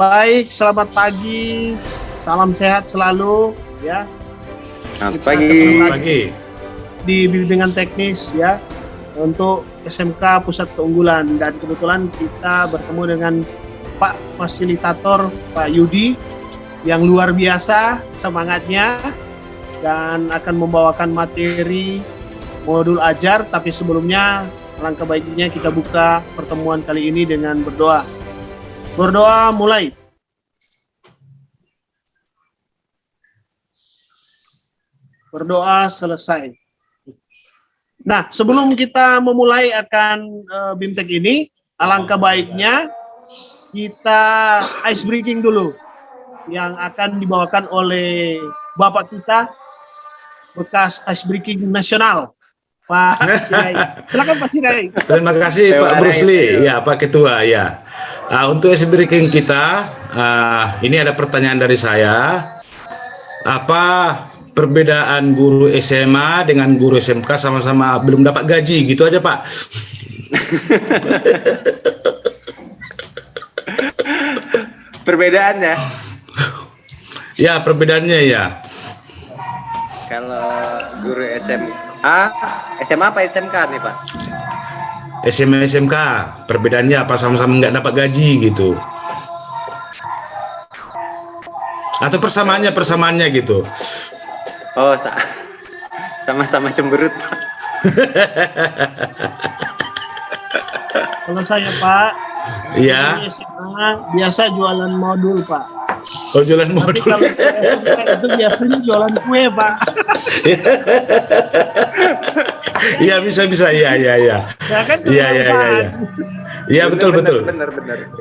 Baik, selamat pagi. Salam sehat selalu ya. Selamat Kita pagi. ketemu lagi Pagi. di bimbingan teknis ya untuk SMK Pusat Keunggulan, dan kebetulan kita bertemu dengan Pak Fasilitator Pak Yudi yang luar biasa semangatnya dan akan membawakan materi modul ajar. Tapi sebelumnya alangkah baiknya kita buka pertemuan kali ini dengan berdoa. Berdoa mulai. Berdoa selesai. Nah, sebelum kita memulai akan BIMTEK ini, alangkah baiknya kita ice breaking dulu yang akan dibawakan oleh Bapak kita, bekas ice breaking nasional, Pak Sirai. Silakan Pak Sirai. Terima kasih Pak Bruce Lee, ya Pak Ketua ya. Untuk ice breaking kita, ini ada pertanyaan dari saya. Apa perbedaan guru SMA dengan guru SMK sama-sama belum dapat gaji, gitu aja Pak. Perbedaannya? Ya, perbedaannya ya. Kalau guru SMA apa SMK nih Pak? SMA SMK, perbedaannya apa, sama-sama nggak dapat gaji gitu? Atau persamaannya gitu? Oh, sama-sama cemberut Pak. Kalau saya Pak, Iya. di SMA biasa jualan modul Pak. Oh, jualan Tapi modul. kalau SMK itu biasanya jualan kue Pak. Iya, bisa. Iya. Ya kan? Iya, betul. Benar.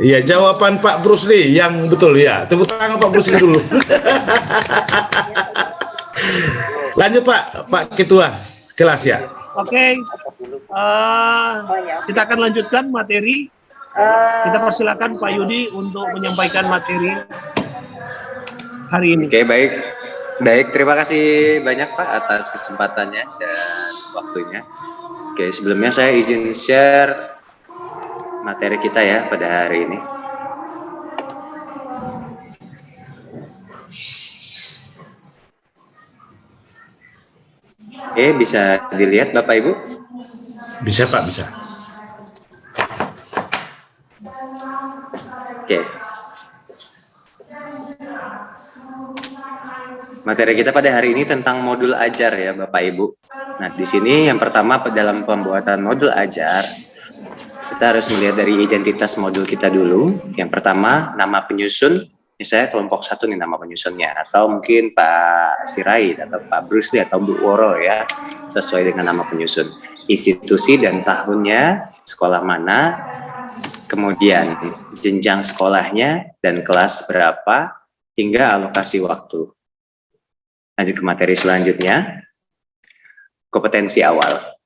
Iya, jawaban Pak Bruce Lee yang betul ya. Tepuk tangan Pak Bruce Lee dulu. Lanjut Pak Ketua kelas ya. Oke. Kita akan lanjutkan materi. Kita persilakan Pak Yudi untuk menyampaikan materi hari ini. Oke, baik. Terima kasih banyak Pak atas kesempatannya dan waktunya. Oke, sebelumnya saya izin share materi kita ya pada hari ini. Oke, bisa dilihat Bapak Ibu? Bisa Pak, bisa. Oke. Materi kita pada hari ini tentang modul ajar ya Bapak Ibu. Nah, di sini yang pertama dalam pembuatan modul ajar, kita harus melihat dari identitas modul kita dulu. Yang pertama, nama penyusun. Misalnya kelompok 1 nih nama penyusunnya, atau mungkin Pak Sirait atau Pak Bruce Lee atau Bu Woro ya, sesuai dengan nama penyusun. Institusi dan tahunnya, sekolah mana, kemudian jenjang sekolahnya dan kelas berapa, hingga alokasi waktu. Lanjut ke materi selanjutnya, kompetensi awal.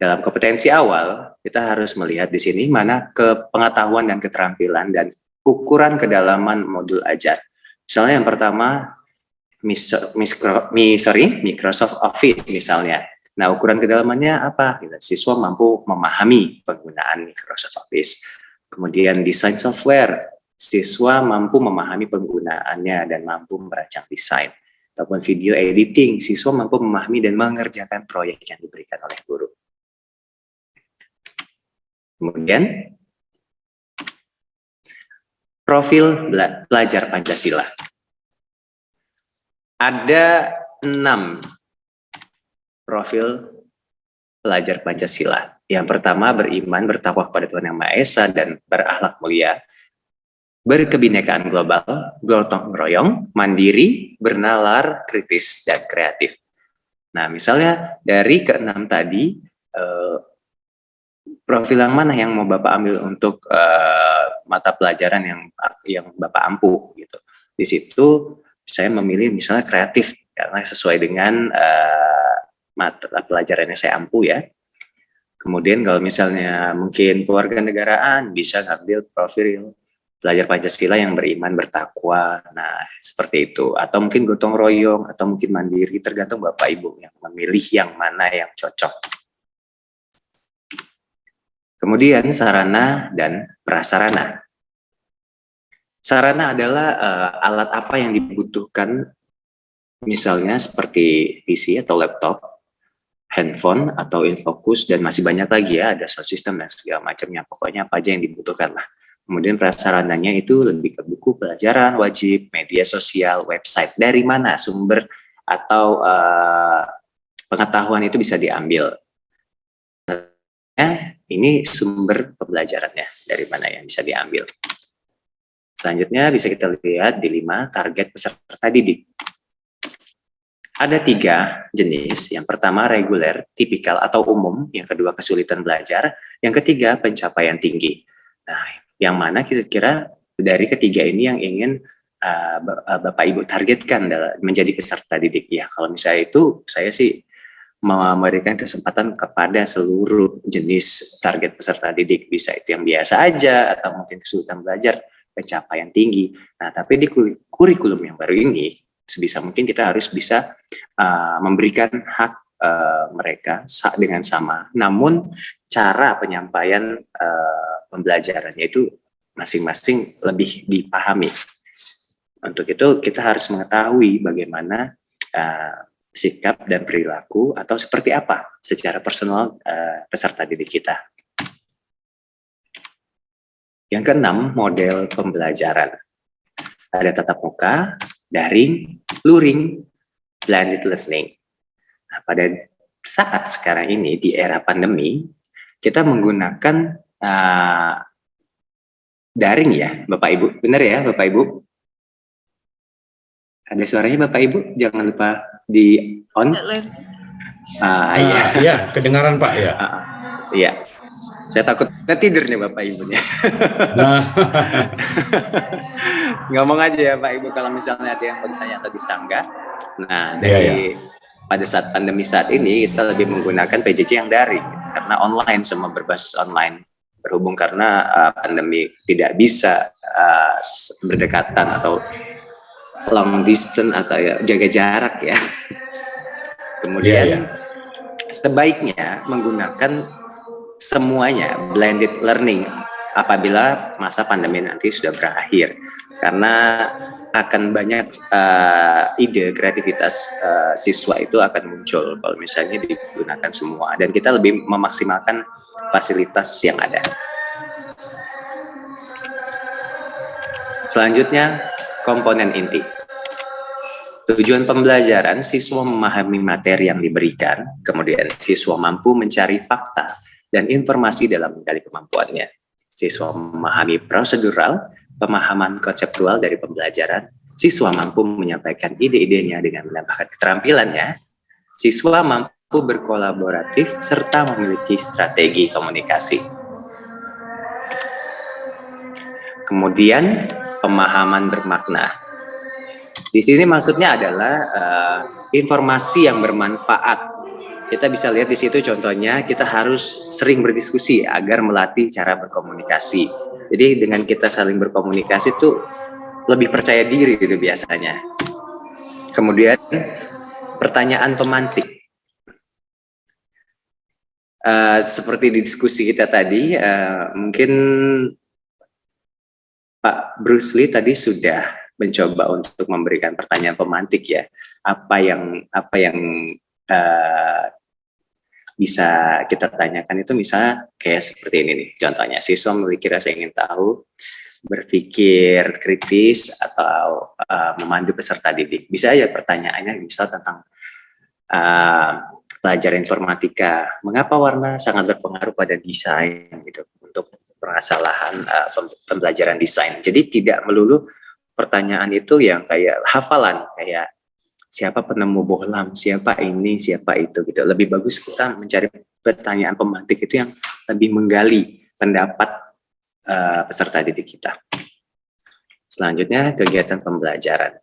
Dalam kompetensi awal, kita harus melihat di sini mana kepengetahuan dan keterampilan dan ukuran kedalaman modul ajar. Misalnya yang pertama, Microsoft Office misalnya. Nah, ukuran kedalamannya apa? Siswa mampu memahami penggunaan Microsoft Office. Kemudian desain software, siswa mampu memahami penggunaannya dan mampu merancang desain. Ataupun video editing, siswa mampu memahami dan mengerjakan proyek yang diberikan oleh guru. Kemudian, profil pelajar Pancasila. Ada 6 profil pelajar Pancasila. Yang pertama, beriman, bertakwa kepada Tuhan Yang Maha Esa, dan berakhlak mulia. Berkebinekaan global, gotong royong, mandiri, bernalar, kritis, dan kreatif. Nah, misalnya dari ke-6 tadi, profil yang mana yang mau Bapak ambil untuk mata pelajaran yang Bapak ampuh gitu. Di situ saya memilih misalnya kreatif karena sesuai dengan mata pelajaran yang saya ampuh ya. Kemudian kalau misalnya mungkin kewarganegaraan, bisa ngambil profil pelajar Pancasila yang beriman, bertakwa. Nah, seperti itu. Atau mungkin gotong royong atau mungkin mandiri, tergantung Bapak Ibu yang memilih yang mana yang cocok. Kemudian sarana dan prasarana. Sarana adalah alat apa yang dibutuhkan, misalnya seperti PC atau laptop, handphone atau infocus, dan masih banyak lagi ya, ada sound system dan segala macamnya. Pokoknya apa aja yang dibutuhkan lah. Kemudian prasarananya itu lebih ke buku pelajaran wajib, media sosial, website. Dari mana sumber atau pengetahuan itu bisa diambil? Ini sumber pembelajarannya, dari mana yang bisa diambil. Selanjutnya bisa kita lihat di 5 target peserta didik. Ada 3 jenis. Yang pertama reguler, tipikal atau umum. Yang kedua kesulitan belajar. Yang ketiga pencapaian tinggi. Nah, yang mana kira-kira dari ketiga ini yang ingin Bapak Ibu targetkan menjadi peserta didik? Ya, kalau misalnya itu saya sih memberikan kesempatan kepada seluruh jenis target peserta didik. Bisa itu yang biasa aja atau mungkin kesulitan belajar, pencapaian tinggi. Nah, tapi di kurikulum yang baru ini sebisa mungkin kita harus bisa memberikan hak mereka dengan sama. Namun cara penyampaian pembelajarannya itu masing-masing lebih dipahami. Untuk itu kita harus mengetahui bagaimana sikap dan perilaku atau seperti apa secara personal peserta didik kita. Yang keenam, model pembelajaran. Ada tatap muka, daring, luring, blended learning. Nah, pada saat sekarang ini di era pandemi, kita menggunakan daring ya, Bapak Ibu. Benar ya, Bapak Ibu? Ada suaranya Bapak Ibu? Jangan lupa di on. Iya, kedengaran Pak ya. Iya. Saya takut tidur nih Bapak Ibunya. Nah. Ngomong aja ya Pak Ibu kalau misalnya ada yang mau ditanya atau disanggah. Nah, dari pada saat pandemi saat ini kita lebih menggunakan PJJ yang daring gitu, karena online, semua berbasis online. Berhubung karena pandemi tidak bisa berdekatan atau long distance atau ya, jaga jarak ya. Kemudian sebaiknya menggunakan semuanya blended learning apabila masa pandemi nanti sudah berakhir, karena akan banyak ide kreativitas siswa itu akan muncul kalau misalnya digunakan semua, dan kita lebih memaksimalkan fasilitas yang ada. Selanjutnya, komponen inti. Tujuan pembelajaran, siswa memahami materi yang diberikan, kemudian siswa mampu mencari fakta dan informasi dalam menggali kemampuannya. Siswa memahami prosedural, pemahaman konseptual dari pembelajaran, siswa mampu menyampaikan ide-idenya dengan menambahkan keterampilannya, siswa mampu berkolaboratif serta memiliki strategi komunikasi. Kemudian pemahaman bermakna. Di sini maksudnya adalah informasi yang bermanfaat. Kita bisa lihat di situ contohnya, kita harus sering berdiskusi agar melatih cara berkomunikasi. Jadi dengan kita saling berkomunikasi itu lebih percaya diri itu biasanya. Kemudian pertanyaan pemantik. Seperti di diskusi kita tadi, mungkin Pak Bruce Lee tadi sudah mencoba untuk memberikan pertanyaan pemantik ya. Apa yang bisa kita tanyakan itu misalnya kayak seperti ini nih, contohnya siswa memiliki rasa ingin tahu, berpikir kritis, atau memandu peserta didik. Bisa aja pertanyaannya misal tentang pelajaran informatika, mengapa warna sangat berpengaruh pada desain gitu, untuk permasalahan pembelajaran desain. Jadi tidak melulu pertanyaan itu yang kayak hafalan, kayak siapa penemu bohlam, siapa ini, siapa itu gitu. Lebih bagus kita mencari pertanyaan pemantik itu yang lebih menggali pendapat peserta didik kita. Selanjutnya, kegiatan pembelajaran.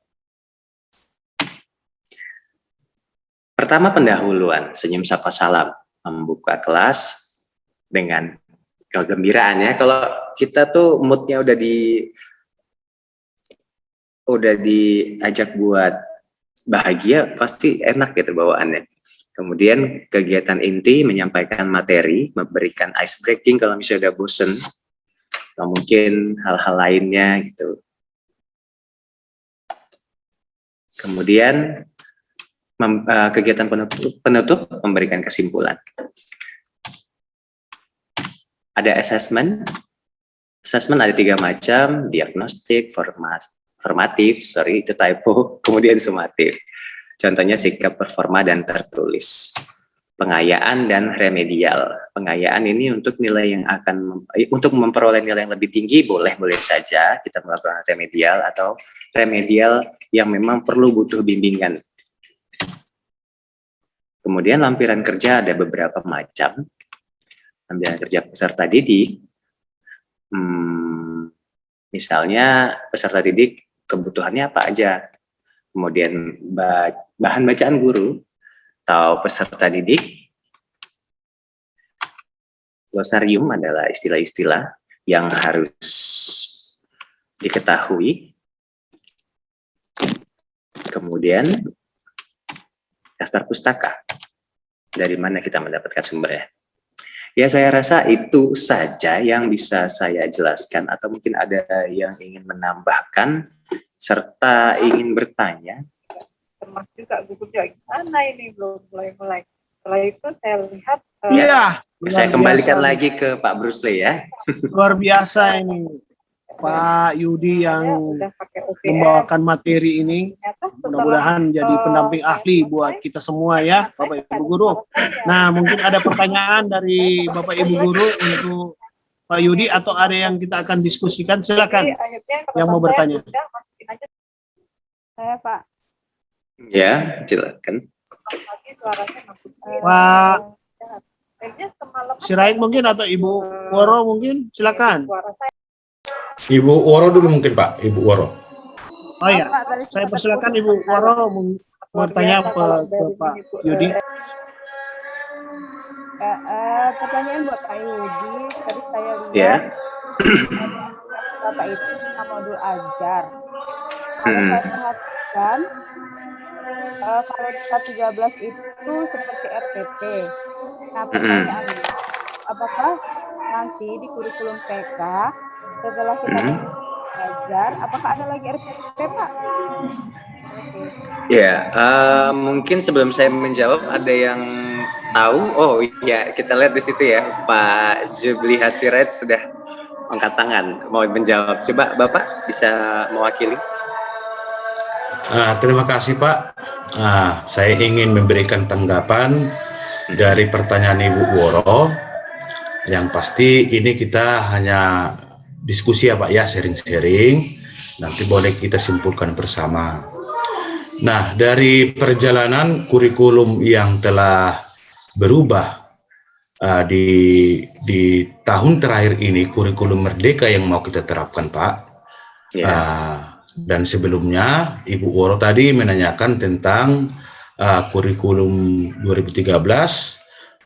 Pertama, pendahuluan, senyum sapa salam, membuka kelas dengan kegembiraan ya. Kalau kita tuh moodnya udah diajak buat bahagia, pasti enak gitu bawaannya. Kemudian kegiatan inti, menyampaikan materi, memberikan ice breaking kalau misalnya udah bosen, atau mungkin hal-hal lainnya gitu. Kemudian kegiatan penutup memberikan kesimpulan. Ada assessment. Assessment ada 3 macam, diagnostik, formatif, itu typo, kemudian sumatif. Contohnya sikap, performa, dan tertulis. Pengayaan dan remedial. Pengayaan ini untuk nilai yang untuk memperoleh nilai yang lebih tinggi, boleh saja kita melakukan remedial, atau remedial yang memang butuh bimbingan. Kemudian lampiran kerja ada beberapa macam. Lampiran kerja peserta didik, misalnya peserta didik kebutuhannya apa aja, kemudian bahan bacaan guru atau peserta didik. Glosarium adalah istilah-istilah yang harus diketahui. Kemudian daftar pustaka, dari mana kita mendapatkan sumbernya. Ya, saya rasa itu saja yang bisa saya jelaskan, atau mungkin ada yang ingin menambahkan serta ingin bertanya. Termasuk juga gugup gimana ini belum mulai. Setelah itu saya lihat. Iya. Saya kembalikan lagi ke Pak Bruce Lee ya. Luar biasa ini Pak Yudi yang membawakan materi ini. Mudah-mudahan jadi pendamping ahli buat kita semua ya, Bapak Ibu Guru. Nah, mungkin ada pertanyaan dari Bapak Ibu Guru untuk Pak Yudi, atau ada yang kita akan diskusikan, silakan yang mau bertanya. Saya Pak. Ya, silakan. Pak Sirait mungkin, atau Ibu Woro mungkin, silakan. Ibu Woro dulu mungkin Pak, Ibu Woro. Oh ya, saya persilakan Ibu Woro bertanya ke Pak Yudi. Pertanyaan buat Pak Yudi, tadi saya lihat Ya. Bapak itu tentang modul ajar. Kalau saya perhatikan, kalau di 13 itu seperti RPP. Nah, pertanyaannya, apakah nanti di kurikulum PK setelah kita belajar, apakah ada lagi RPP, Pak? Ya, mungkin sebelum saya menjawab, ada yang tahu? Oh iya, kita lihat di situ ya, Pak Jublihat Sirait sudah angkat tangan mau menjawab. Coba Bapak bisa mewakili. Terima kasih Pak. Saya ingin memberikan tanggapan dari pertanyaan Ibu Woro. Yang pasti ini kita hanya diskusi ya Pak ya, sharing-sharing. Nanti boleh kita simpulkan bersama. Nah, dari perjalanan kurikulum yang telah berubah di tahun terakhir ini, kurikulum merdeka yang mau kita terapkan Pak. Dan sebelumnya Ibu Woro tadi menanyakan tentang kurikulum 2013,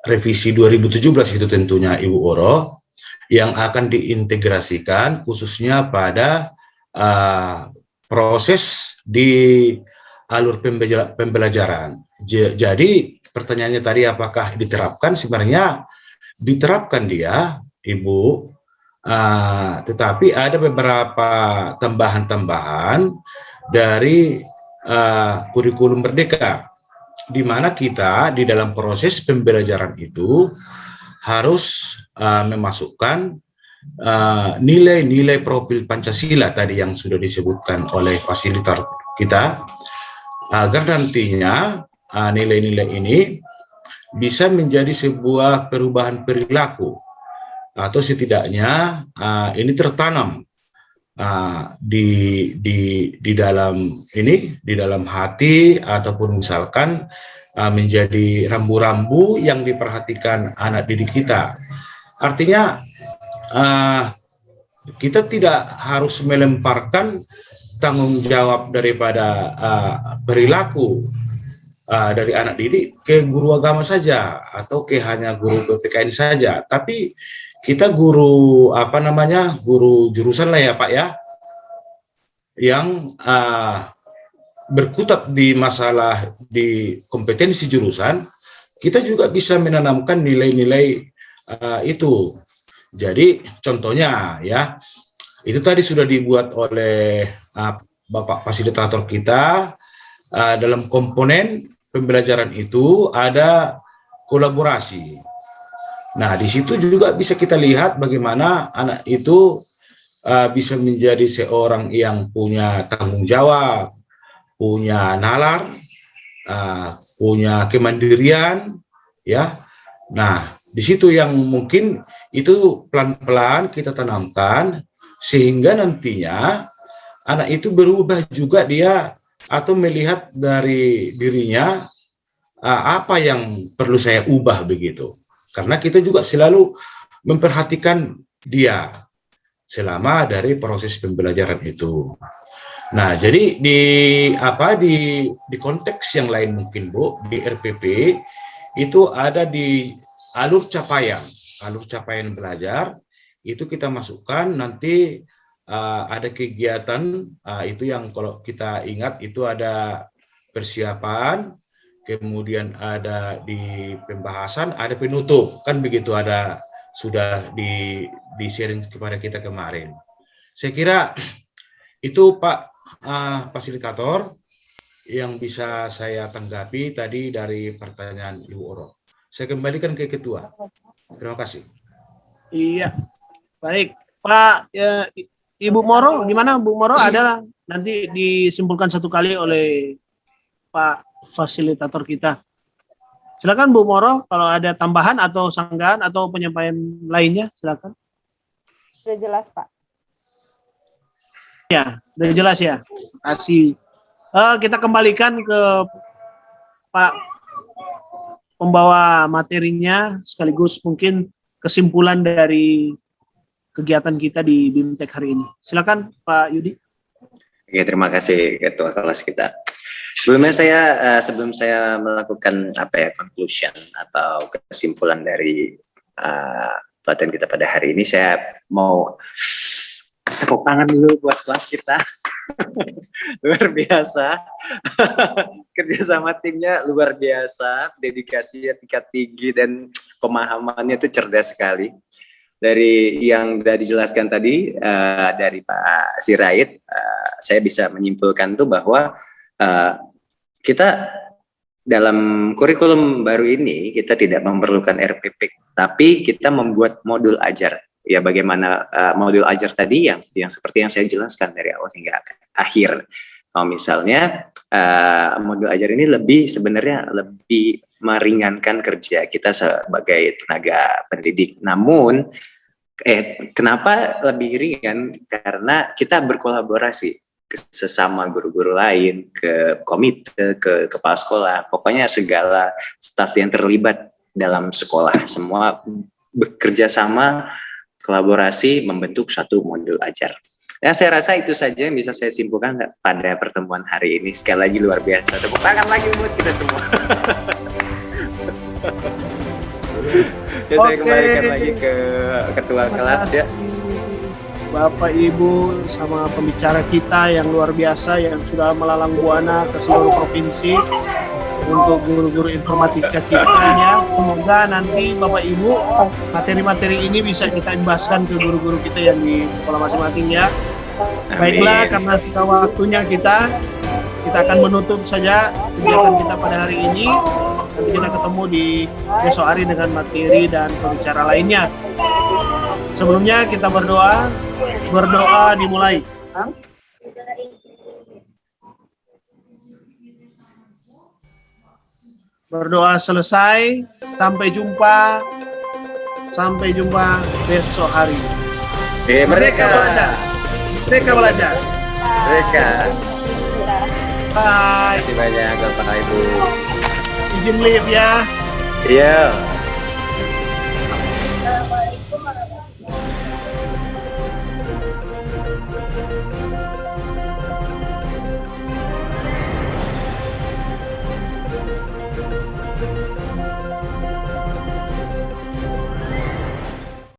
revisi 2017 itu tentunya Ibu Woro, yang akan diintegrasikan khususnya pada proses di alur pembelajaran. Jadi pertanyaannya tadi apakah diterapkan? Sebenarnya diterapkan dia, Ibu, tetapi ada beberapa tambahan-tambahan dari kurikulum merdeka, di mana kita di dalam proses pembelajaran itu harus memasukkan nilai-nilai profil Pancasila tadi yang sudah disebutkan oleh fasilitator kita, agar nantinya nilai-nilai ini bisa menjadi sebuah perubahan perilaku, atau setidaknya ini tertanam di dalam di dalam hati, ataupun misalkan menjadi rambu-rambu yang diperhatikan anak didik kita. Artinya kita tidak harus melemparkan tanggung jawab daripada perilaku dari anak didik ke guru agama saja, atau ke hanya guru PPKN saja, tapi kita guru guru jurusan lah ya Pak ya, yang berkutat di masalah di kompetensi jurusan, kita juga bisa menanamkan nilai-nilai itu. Jadi contohnya ya, itu tadi sudah dibuat oleh Bapak fasilitator kita, dalam komponen pembelajaran itu ada kolaborasi. Nah, di situ juga bisa kita lihat bagaimana anak itu bisa menjadi seorang yang punya tanggung jawab, punya nalar, punya kemandirian, ya. Nah, di situ yang mungkin itu pelan-pelan kita tanamkan sehingga nantinya anak itu berubah juga dia atau melihat dari dirinya apa yang perlu saya ubah begitu. Karena kita juga selalu memperhatikan dia selama dari proses pembelajaran itu. Nah, jadi di konteks yang lain mungkin Bu, di RPP itu ada di alur capaian belajar itu kita masukkan nanti ada kegiatan itu yang kalau kita ingat itu ada persiapan, kemudian ada di pembahasan, ada penutup, kan begitu, ada sudah di sharing kepada kita kemarin. Saya kira itu Pak fasilitator yang bisa saya tanggapi tadi dari pertanyaan Ibu Oro. Saya kembalikan ke Ketua. Terima kasih. Iya, baik Pak. Ibu Moro, gimana Bu Moro? Ada nanti disimpulkan satu kali oleh Pak fasilitator kita. Silakan Bu Moro, kalau ada tambahan atau sanggahan atau penyampaian lainnya, silakan. Sudah jelas, Pak. Ya, sudah jelas ya. Terima kasih. Kita kembalikan ke Pak pembawa materinya, sekaligus mungkin kesimpulan dari kegiatan kita di BIMTEK hari ini. Silakan Pak Yudi. Oke, terima kasih Ketua kelas kita. Sebelum saya melakukan conclusion atau kesimpulan dari pelatihan kita pada hari ini, saya mau tepuk tangan dulu buat kelas kita. Luar biasa. Kerjasama timnya luar biasa, dedikasinya tingkat tinggi dan pemahamannya itu cerdas sekali. Dari yang sudah dijelaskan tadi dari Pak Sirait, saya bisa menyimpulkan tuh bahwa kita dalam kurikulum baru ini kita tidak memerlukan RPP, tapi kita membuat modul ajar. Ya, bagaimana modul ajar tadi yang seperti yang saya jelaskan dari awal hingga akhir. Kalau misalnya modul ajar ini sebenarnya lebih meringankan kerja kita sebagai tenaga pendidik. Namun kenapa lebih ringan? Karena kita berkolaborasi ke sesama guru-guru lain, ke komite, ke kepala sekolah, pokoknya segala staf yang terlibat dalam sekolah, semua bekerja sama, kolaborasi membentuk satu modul ajar. Ya, saya rasa itu saja yang bisa saya simpulkan pada pertemuan hari ini. Sekali lagi luar biasa. Tepuk tangan lagi buat kita semua. Ya, saya kembalikan lagi ke ketua kelas ya. Bapak Ibu sama pembicara kita yang luar biasa yang sudah melalang buana ke seluruh provinsi untuk guru-guru informatika kita ya. Semoga nanti Bapak Ibu materi-materi ini bisa kita imbaskan ke guru-guru kita yang di sekolah masing-masing ya. Baiklah, karena sudah waktunya kita akan menutup saja kegiatan kita pada hari ini. Nanti kita ketemu di besok hari dengan materi dan pembicara lainnya. Sebelumnya kita berdoa dimulai. Berdoa selesai, sampai jumpa besok hari. Merdeka belajar. Mereka. Bye. Terima kasih banyak Bapak Ibu. Izin live ya. Iya.